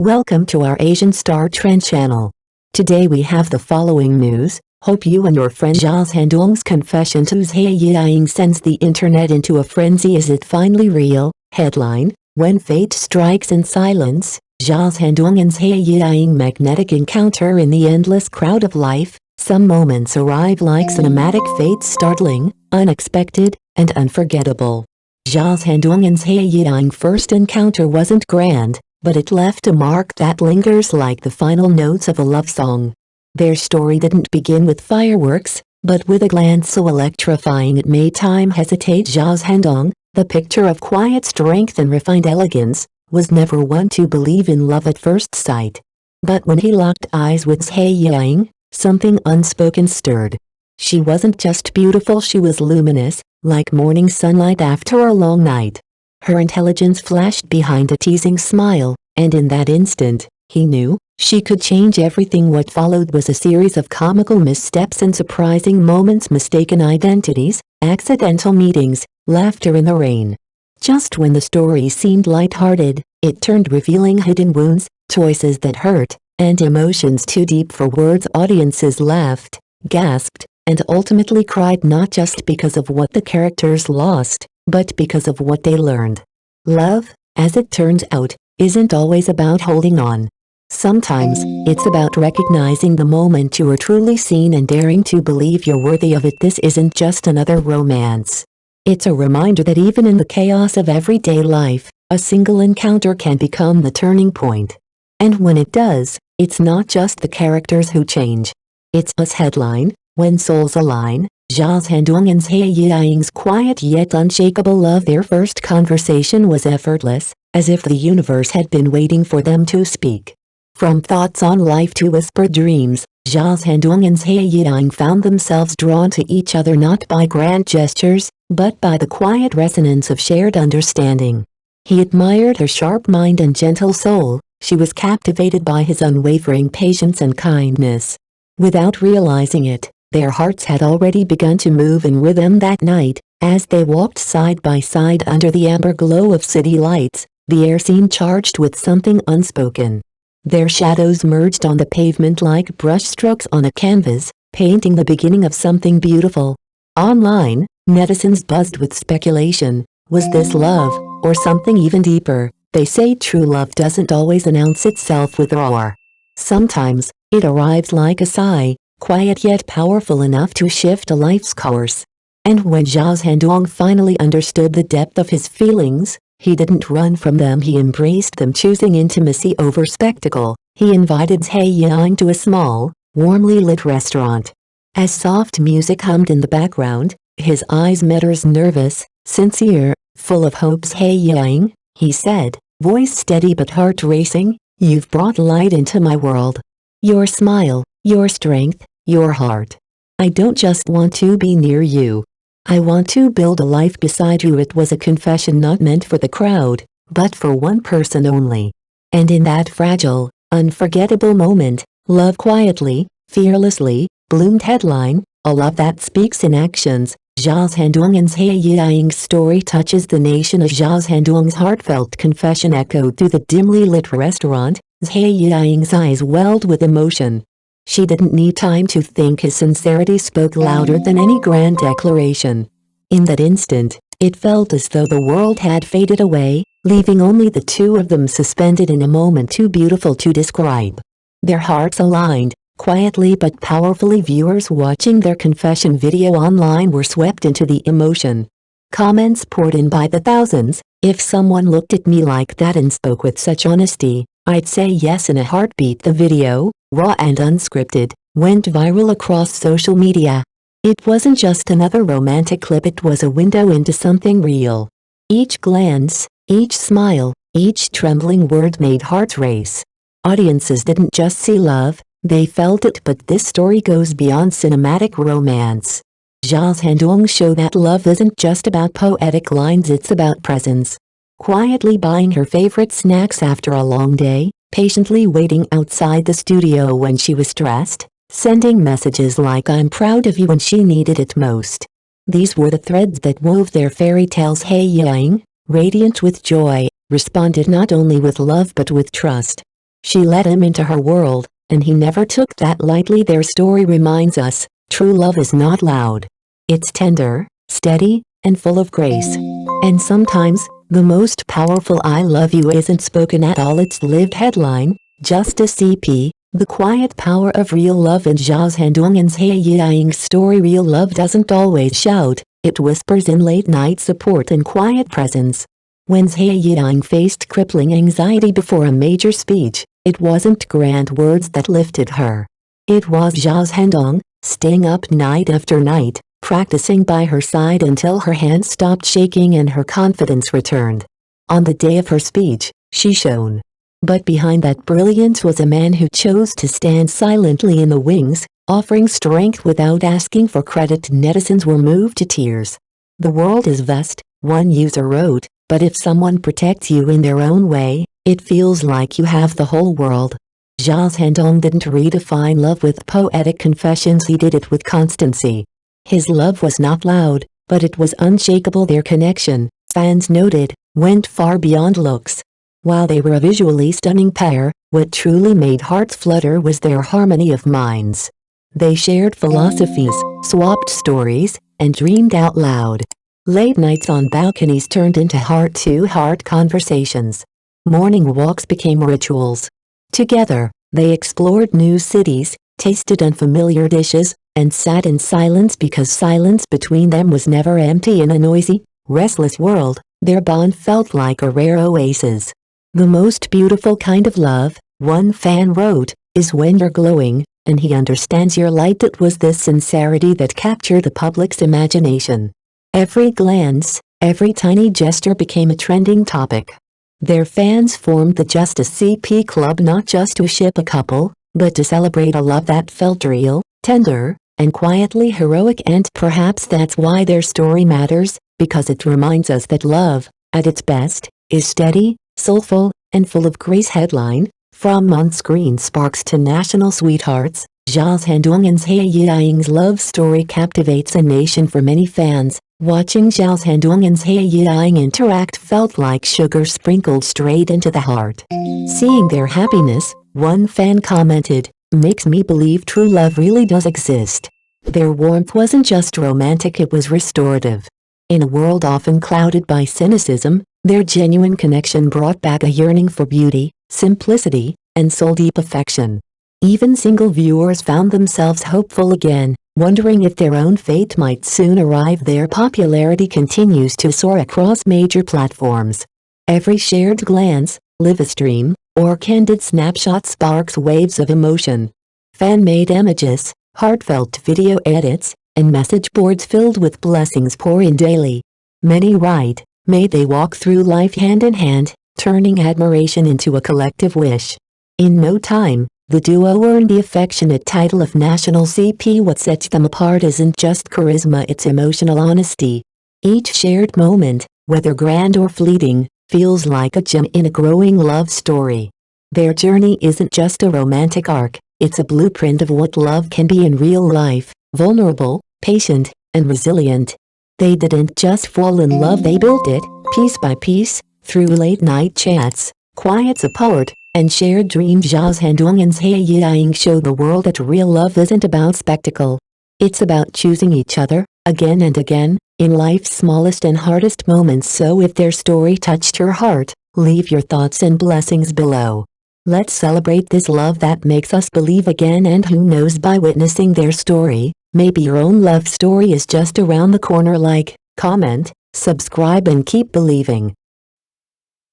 Welcome to our Asian Star Trend channel. Today we have the following news. Hope you and your friend Zhao Zhendong's confession to Zhao Zhendong sends the internet into a frenzy. Is it finally real? Headline: When fate strikes in silence, Zhao Zhendong and Zhao Zhendong magnetic encounter in the endless crowd of life. Some moments arrive like cinematic fate, startling, unexpected, and unforgettable. Zhao Zhendong and Zhao Zhendong first encounter wasn't grand, but it left a mark that lingers like the final notes of a love song. Their story didn't begin with fireworks, but with a glance so electrifying it made time hesitate. Zhao Zhendong, the picture of quiet strength and refined elegance, was never one to believe in love at first sight. But when he locked eyes with Zhao Zhendong, something unspoken stirred. She wasn't just beautiful, she was luminous, like morning sunlight after a long night. Her intelligence flashed behind a teasing smile, and in that instant, he knew, she could change everything. What followed was a series of comical missteps and surprising moments, mistaken identities, accidental meetings, laughter in the rain. Just when the story seemed lighthearted, it turned, revealing hidden wounds, choices that hurt, and emotions too deep for words. Audiences laughed, gasped, and ultimately cried, not just because of what the characters lost, but because of what they learned. Love, as it turns out, isn't always about holding on. Sometimes, it's about recognizing the moment you are truly seen and daring to believe you're worthy of it. This isn't just another romance. It's a reminder that even in the chaos of everyday life, a single encounter can become the turning point. And when it does, it's not just the characters who change. It's us. Headline: When souls align, Zhao Zhendong and Zhao Zhendong's quiet yet unshakable love. Their first conversation was effortless, as if the universe had been waiting for them to speak. From thoughts on life to whispered dreams, Zhao Zhendong and Zhao Zhendong found themselves drawn to each other not by grand gestures, but by the quiet resonance of shared understanding. He admired her sharp mind and gentle soul. She was captivated by his unwavering patience and kindness. Without realizing it, their hearts had already begun to move in rhythm. That night, as they walked side by side under the amber glow of city lights, the air seemed charged with something unspoken. Their shadows merged on the pavement like brushstrokes on a canvas, painting the beginning of something beautiful. Online, netizens buzzed with speculation. Was this love, or something even deeper? They say true love doesn't always announce itself with roar. Sometimes, it arrives like a sigh, quiet yet powerful enough to shift a life's course. And when Zhao Zhendong finally understood the depth of his feelings, he didn't run from them, he embraced them, choosing intimacy over spectacle. He invited Zhao Zhendong to a small, warmly lit restaurant. As soft music hummed in the background, his eyes met hers, nervous, sincere, full of hope. Zhao Zhendong, he said, voice steady but heart racing, you've brought light into my world. Your smile, your strength, your heart. I don't just want to be near you. I want to build a life beside you. It was a confession not meant for the crowd, but for one person only. And in that fragile, unforgettable moment, love quietly, fearlessly, bloomed. Headline: A love that speaks in actions. Zhao Zhendong and Zhao Zhendong's story touches the nation. As Zhao Zhendong's heartfelt confession echoed through the dimly lit restaurant, Zhao Zhendong's eyes welled with emotion. She didn't need time to think, his sincerity spoke louder than any grand declaration. In that instant, it felt as though the world had faded away, leaving only the two of them suspended in a moment too beautiful to describe. Their hearts aligned, quietly but powerfully. Viewers watching their confession video online were swept into the emotion. Comments poured in by the thousands. If someone looked at me like that and spoke with such honesty, I'd say yes in a heartbeat. The video, raw and unscripted, went viral across social media. It wasn't just another romantic clip, it was a window into something real. Each glance, each smile, each trembling word made hearts race. Audiences didn't just see love, they felt it. But this story goes beyond cinematic romance. Zhao Zhendong showed that love isn't just about poetic lines, it's about presence. Quietly buying her favorite snacks after a long day, patiently waiting outside the studio when she was stressed, sending messages like "I'm proud of you" when she needed it most. These were the threads that wove their fairy tales. Zhao Zhendong, radiant with joy, responded not only with love but with trust. She let him into her world, and he never took that lightly. Their story reminds us, true love is not loud. It's tender, steady, and full of grace. And sometimes, the most powerful I love you isn't spoken at all, it's lived. Headline, Justice CP, The Quiet Power of Real Love. In Zhao Zhendong's Haiyang story, real love doesn't always shout, it whispers in late-night support and quiet presence. When Haiyang faced crippling anxiety before a major speech, it wasn't grand words that lifted her. It was Zhao Zhendong, staying up night after night, practicing by her side until her hands stopped shaking and her confidence returned. On the day of her speech, she shone. But behind that brilliance was a man who chose to stand silently in the wings, offering strength without asking for credit. Netizens were moved to tears. The world is vast, one user wrote, but if someone protects you in their own way, it feels like you have the whole world. Zhao Zhendong didn't redefine love with poetic confessions, he did it with constancy. His love was not loud, but it was unshakable. Their connection, fans noted, went far beyond looks. While they were a visually stunning pair, what truly made hearts flutter was their harmony of minds. They shared philosophies, swapped stories, and dreamed out loud. Late nights on balconies turned into heart-to-heart conversations. Morning walks became rituals. Together, they explored new cities, tasted unfamiliar dishes, and sat in silence because silence between them was never empty. In a noisy, restless world, their bond felt like a rare oasis. The most beautiful kind of love, one fan wrote, is when you're glowing, and he understands your light. It was this sincerity that captured the public's imagination. Every glance, every tiny gesture became a trending topic. Their fans formed the Justice CP Club not just to ship a couple, but to celebrate a love that felt real, tender, and quietly heroic. And perhaps that's why their story matters, because it reminds us that love, at its best, is steady, soulful, and full of grace. Headline, From on-screen sparks to national sweethearts, Zhao Zhendong and Haiyang's love story captivates a nation. For many fans, watching Zhao Zhendong and Haiyang interact felt like sugar sprinkled straight into the heart. Seeing their happiness, one fan commented, makes me believe true love really does exist. Their warmth wasn't just romantic, it was restorative. In a world often clouded by cynicism, their genuine connection brought back a yearning for beauty, simplicity, and soul-deep affection. Even single viewers found themselves hopeful again, wondering if their own fate might soon arrive. Their popularity continues to soar across major platforms. Every shared glance, livestream, or candid snapshot sparks waves of emotion. Fan-made images, heartfelt video edits, and message boards filled with blessings pour in daily. Many write, may they walk through life hand in hand, turning admiration into a collective wish. In no time, the duo earned the affectionate title of National CP. What sets them apart isn't just charisma, it's emotional honesty. Each shared moment, whether grand or fleeting, feels like a gem in a growing love story. Their journey isn't just a romantic arc, it's a blueprint of what love can be in real life, vulnerable, patient, and resilient. They didn't just fall in love, they built it, piece by piece, through late-night chats, quiet support, and shared dreams. Zhao Zhendong and Haiyang showed the world that real love isn't about spectacle. It's about choosing each other, again and again, in life's smallest and hardest moments. So if their story touched your heart, leave your thoughts and blessings below. Let's celebrate this love that makes us believe again, and who knows, by witnessing their story, maybe your own love story is just around the corner. Like, comment, subscribe, and keep believing.